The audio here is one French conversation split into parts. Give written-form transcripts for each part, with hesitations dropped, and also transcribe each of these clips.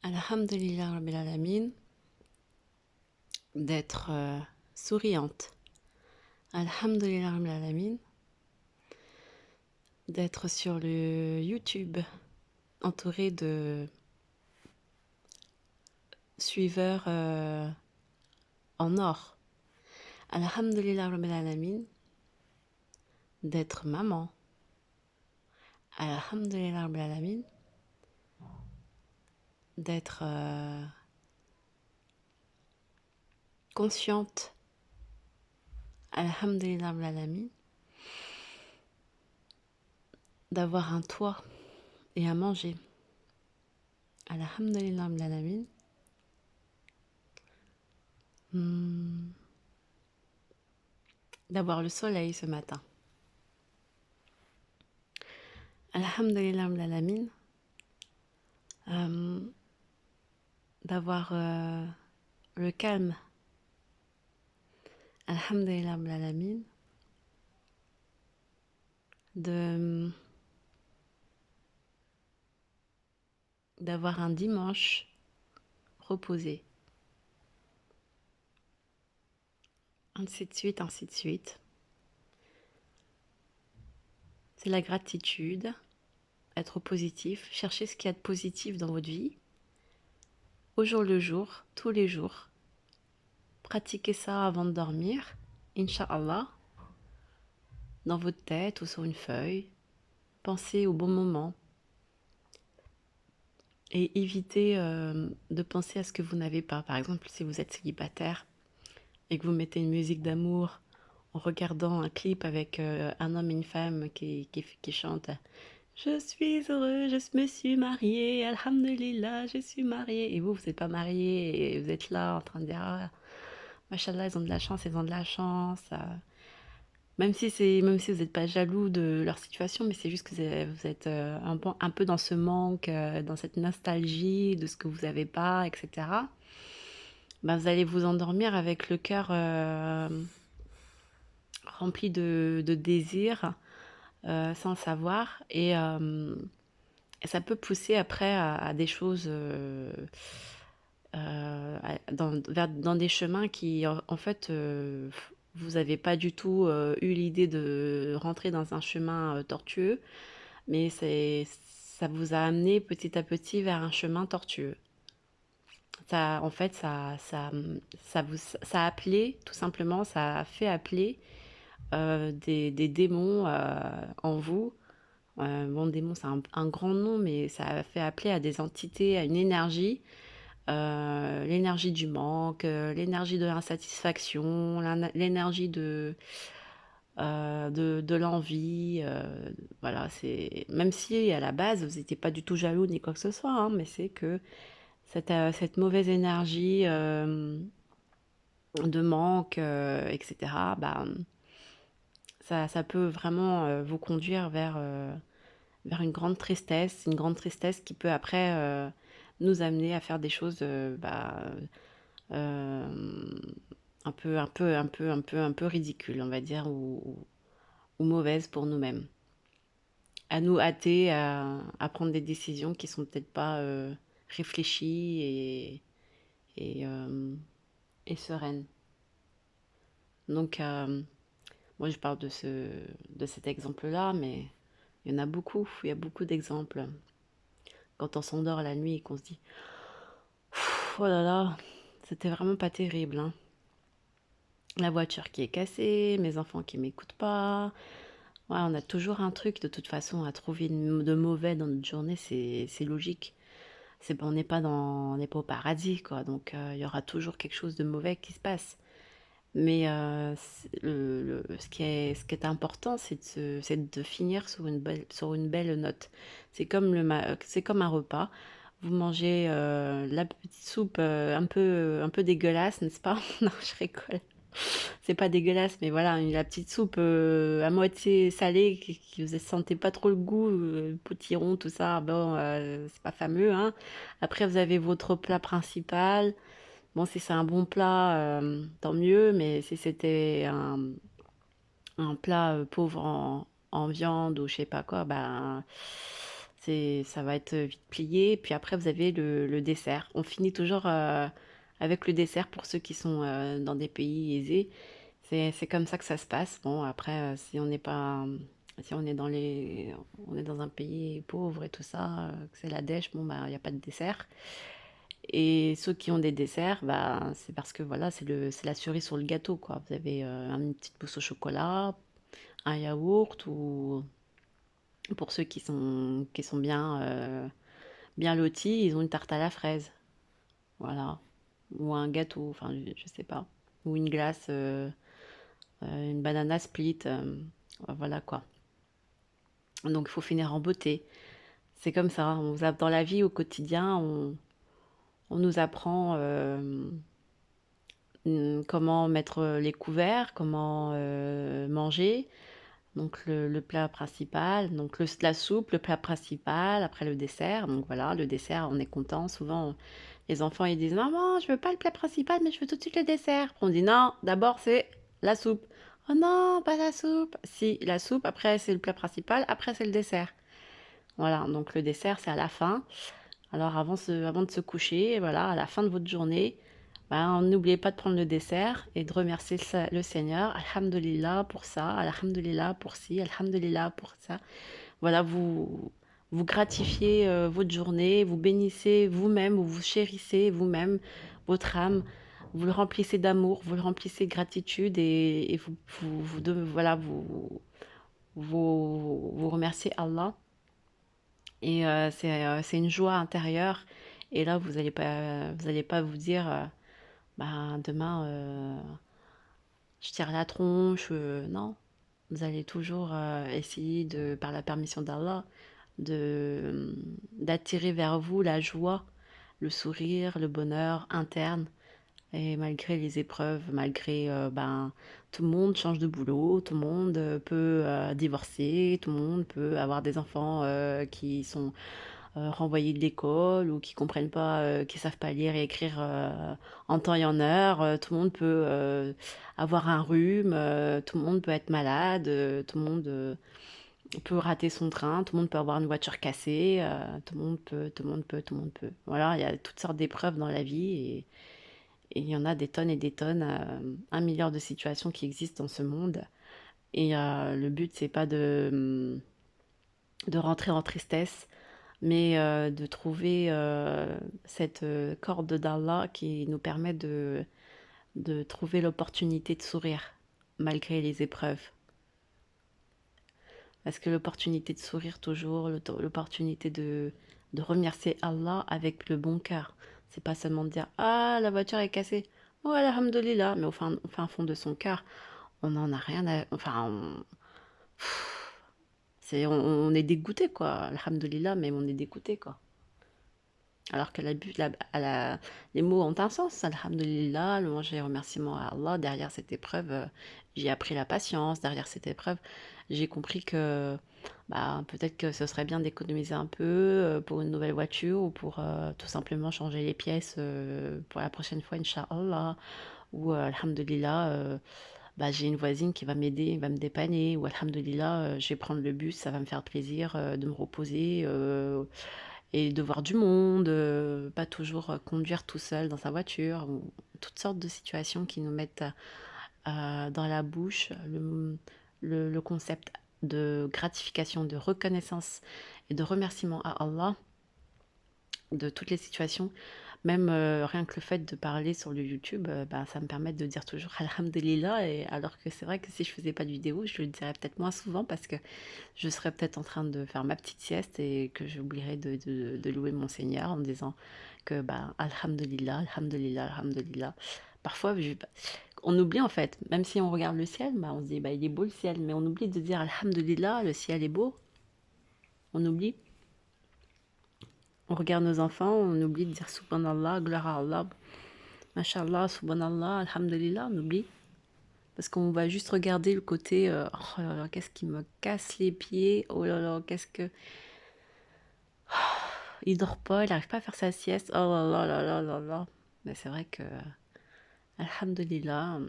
Alhamdulillah Rabbil Alamin, d'être souriante. Alhamdulillah Rabbil Alamin, d'être sur le YouTube, entourée de suiveurs en or. Alhamdulillah Rabbil Alamin, d'être maman. Alhamdulillah Rabbil Alamin, d'être consciente. Alhamdulillah Rabbil Alamin, d'avoir un toit et à manger. Alhamdulillah Rabbil Alamin, d'avoir le soleil ce matin. Alhamdulillah Rabbil Alamin, d'avoir le calme. Alhamdulillah Rabbil Alamin, d'avoir un dimanche reposé. Ainsi de suite, ainsi de suite. C'est la gratitude, être positif, chercher ce qu'il y a de positif dans votre vie, au jour le jour, tous les jours. Pratiquez ça avant de dormir, Inch'Allah, dans votre tête ou sur une feuille. Pensez au bon moment et évitez de penser à ce que vous n'avez pas. Par exemple, si vous êtes célibataire et que vous mettez une musique d'amour en regardant un clip avec un homme et une femme qui chantent Je suis heureux, je me suis mariée, alhamdulillah, je suis mariée. Et vous n'êtes pas marié et vous êtes là en train de dire ah, machallah, ils ont de la chance, ils ont de la chance. Même si vous n'êtes pas jaloux de leur situation, mais c'est juste que vous êtes un peu dans ce manque, dans cette nostalgie de ce que vous n'avez pas, etc. Ben, vous allez vous endormir avec le cœur rempli de désirs, sans le savoir, et ça peut pousser après à des choses, dans des chemins qui, en fait, vous n'avez pas du tout eu l'idée de rentrer dans un chemin tortueux, mais ça vous a amené petit à petit vers un chemin tortueux. Ça, en fait, ça a appelé, tout simplement, ça a fait appeler des démons en vous. Bon, démon, c'est un grand nom, mais ça a fait appeler à des entités, à une énergie, l'énergie du manque, l'énergie de l'insatisfaction, l'énergie de l'envie. Voilà, c'est même si à la base vous n'étiez pas du tout jaloux ni quoi que ce soit, hein, mais c'est que cette mauvaise énergie de manque, etc. Bah, ça peut vraiment vous conduire vers une grande tristesse qui peut après nous amener à faire des choses euh, un peu ridicules, on va dire, ou mauvaises pour nous-mêmes. À nous hâter à prendre des décisions qui sont peut-être pas réfléchies et, euh, et sereines. Donc, moi, je parle de cet exemple-là, mais il y en a beaucoup. Il y a beaucoup d'exemples. Quand on s'endort la nuit et qu'on se dit oh là là, c'était vraiment pas terrible, hein. La voiture qui est cassée, mes enfants qui m'écoutent pas. Ouais, on a toujours un truc de toute façon à trouver de mauvais dans notre journée, c'est logique. On on n'est pas au paradis, quoi. Donc il y aura toujours quelque chose de mauvais qui se passe. Mais ce qui est important, c'est de finir sur une belle note. C'est comme un repas. Vous mangez la petite soupe un peu dégueulasse, n'est-ce pas? Non, je rigole. C'est pas dégueulasse, mais voilà, la petite soupe à moitié salée qui vous sentait pas trop le goût, potiron, tout ça. Bon, c'est pas fameux, hein. Après, vous avez votre plat principal. Bon, si c'est un bon plat, tant mieux, mais si c'était un plat pauvre en viande ou je sais pas quoi, ben Ça va être vite plié. Puis après, vous avez le dessert. On finit toujours avec le dessert pour ceux qui sont dans des pays aisés. C'est comme ça que ça se passe. Bon, après, si on n'est pas, si on est on est dans un pays pauvre et tout ça, que c'est la dèche, bon, bah, il n'y a pas de dessert. Et ceux qui ont des desserts, bah, c'est parce que voilà, c'est la cerise sur le gâteau, quoi. Vous avez une petite mousse au chocolat, un yaourt, ou pour ceux qui sont bien, bien lotis, ils ont une tarte à la fraise, voilà. Ou un gâteau, enfin, je sais pas. Ou une glace, une banana split, voilà quoi. Donc il faut finir en beauté. C'est comme ça, dans la vie au quotidien, on nous apprend comment mettre les couverts, comment manger. Donc le plat principal, donc la soupe, le plat principal, après le dessert. Donc voilà, le dessert, on est content. Souvent, les enfants, ils disent, maman, je veux pas le plat principal, mais je veux tout de suite le dessert. On dit, non, d'abord c'est la soupe. Oh non, pas la soupe. Si, la soupe, après c'est le plat principal, après c'est le dessert. Voilà, donc le dessert, c'est à la fin. Alors avant de se coucher, voilà, à la fin de votre journée, ben, n'oubliez pas de prendre le dessert et de remercier le Seigneur. Alhamdulillah pour ça, Alhamdulillah pour ci, Alhamdulillah pour ça. Voilà, vous gratifiez votre journée, vous bénissez vous-même, vous chérissez vous-même, votre âme, vous le remplissez d'amour, vous le remplissez de gratitude et voilà, vous remerciez Allah. Et c'est une joie intérieure. Et là, vous allez pas vous dire, bah, demain, je tire la tronche. Non, vous allez toujours essayer de, par la permission d'Allah, d'attirer vers vous la joie, le sourire, le bonheur interne. Et malgré les épreuves, malgré, ben, tout le monde change de boulot, tout le monde peut divorcer, tout le monde peut avoir des enfants qui sont renvoyés de l'école ou qui comprennent pas, qui savent pas lire et écrire en temps et en heure. Tout le monde peut avoir un rhume, tout le monde peut être malade, tout le monde peut rater son train, tout le monde peut avoir une voiture cassée, tout le monde peut, tout le monde peut, tout le monde peut. Voilà, il y a toutes sortes d'épreuves dans la vie et il y en a des tonnes et des tonnes, 1 milliard de situations qui existent dans ce monde. Et le but, c'est pas de rentrer en tristesse, mais de trouver cette corde d'Allah qui nous permet de trouver l'opportunité de sourire malgré les épreuves. Parce que l'opportunité de sourire toujours, l'opportunité de remercier Allah avec le bon cœur. C'est pas seulement de dire ah, la voiture est cassée. Oh, alhamdoulilah. Mais au fin fond de son cœur, on n'en a rien à. Enfin, on est dégoûté, quoi. Alhamdoulilah, mais on est dégoûté, quoi. Alors que les mots ont un sens. Alhamdulillah, louange et remerciement à Allah. Derrière cette épreuve, j'ai appris la patience. Derrière cette épreuve, j'ai compris que bah, peut-être que ce serait bien d'économiser un peu pour une nouvelle voiture ou pour tout simplement changer les pièces pour la prochaine fois, Inch'Allah. Ou Alhamdulillah, bah, j'ai une voisine qui va m'aider, va me dépanner. Ou Alhamdulillah, je vais prendre le bus, ça va me faire plaisir de me reposer et de voir du monde, pas toujours conduire tout seul dans sa voiture, ou toutes sortes de situations qui nous mettent dans la bouche le concept de gratification, de reconnaissance et de remerciement à Allah de toutes les situations. Même rien que le fait de parler sur le YouTube, bah, ça me permet de dire toujours Alhamdulillah, et alors que c'est vrai que si je faisais pas de vidéo, je le dirais peut-être moins souvent parce que je serais peut-être en train de faire ma petite sieste et que j'oublierais de louer mon Seigneur en me disant que bah, Alhamdulillah, Alhamdulillah, Alhamdulillah. Parfois, on oublie en fait, même si on regarde le ciel, bah, on se dit bah, il est beau le ciel, mais on oublie de dire Alhamdulillah, le ciel est beau. On oublie. On regarde nos enfants, on oublie de dire Subhanallah, gloire à Allah, Mashallah, Subhanallah, Alhamdulillah, on oublie. Parce qu'on va juste regarder le côté oh là là, qu'est-ce qui me casse les pieds, oh là là, qu'est-ce que. Il dort pas, il n'arrive pas à faire sa sieste, oh là là là là là là. Mais c'est vrai que, Alhamdulillah,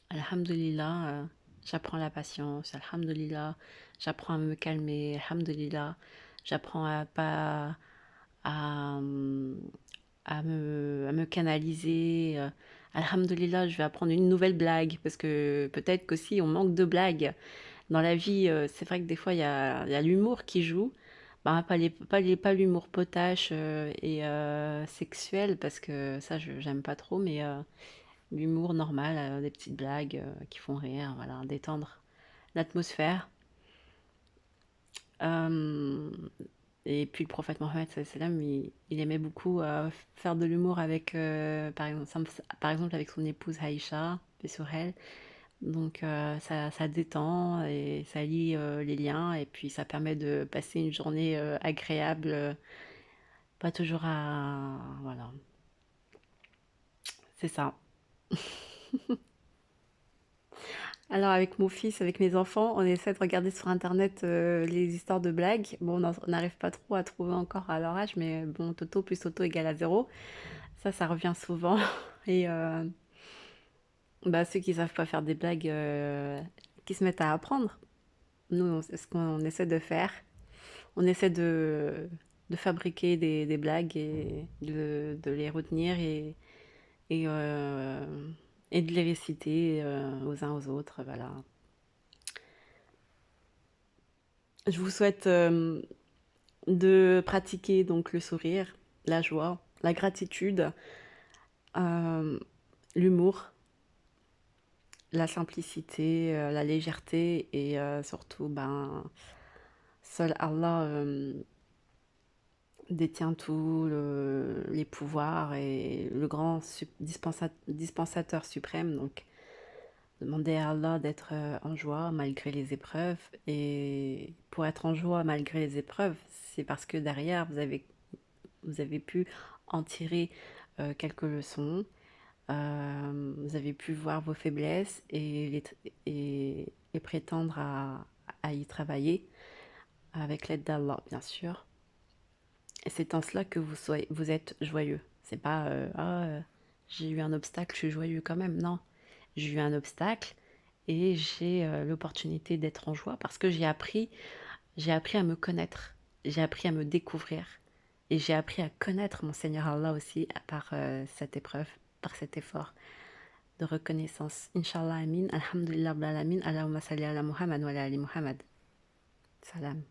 Alhamdulillah, J'apprends la patience, alhamdoulilah. J'apprends à me calmer, alhamdoulilah. J'apprends à pas à, à me canaliser. Alhamdoulilah, je vais apprendre une nouvelle blague parce que peut-être qu'aussi on manque de blagues. Dans la vie, c'est vrai que des fois il y a l'humour qui joue. Bah, pas l'humour potache et sexuel parce que ça j'aime pas trop, mais l'humour normal, des petites blagues qui font rire, voilà, détendre l'atmosphère. Euh, et puis le prophète Mohammed sallam, il aimait beaucoup faire de l'humour avec, par exemple avec son épouse Haïcha, paix sur elle. Donc ça détend et ça lie les liens et puis ça permet de passer une journée agréable, pas toujours à... Voilà, c'est ça. Alors avec mon fils, avec mes enfants, on essaie de regarder sur internet les histoires de blagues. Bon, on n'arrive pas trop à trouver encore à leur âge, mais bon, Toto plus Toto égale à zéro. Ça revient souvent. Et bah, ceux qui savent pas faire des blagues, qui se mettent à apprendre. Nous, c'est ce qu'on essaie de faire. On essaie de fabriquer des blagues et de les retenir et, euh, et de les réciter aux uns aux autres. Voilà. Je vous souhaite de pratiquer donc le sourire, la joie, la gratitude, euh, l'humour, la simplicité, la légèreté et surtout, ben, seul Allah détient tout, les pouvoirs et le grand dispensateur suprême. Donc, demandez à Allah d'être en joie malgré les épreuves. Et pour être en joie malgré les épreuves, c'est parce que derrière, vous avez pu en tirer quelques leçons. Vous avez pu voir vos faiblesses et prétendre à y travailler avec l'aide d'Allah, bien sûr. Et c'est en cela que vous êtes joyeux. C'est pas j'ai eu un obstacle, je suis joyeux quand même. Non, j'ai eu un obstacle et j'ai l'opportunité d'être en joie parce que j'ai appris à me connaître, j'ai appris à me découvrir et j'ai appris à connaître mon Seigneur Allah aussi par cette épreuve, par cet effort de reconnaissance. Inch'Allah, amin. Alhamdulillah, alamin. Allahumma salli ala Muhammad wa ala ali Muhammad. Salam.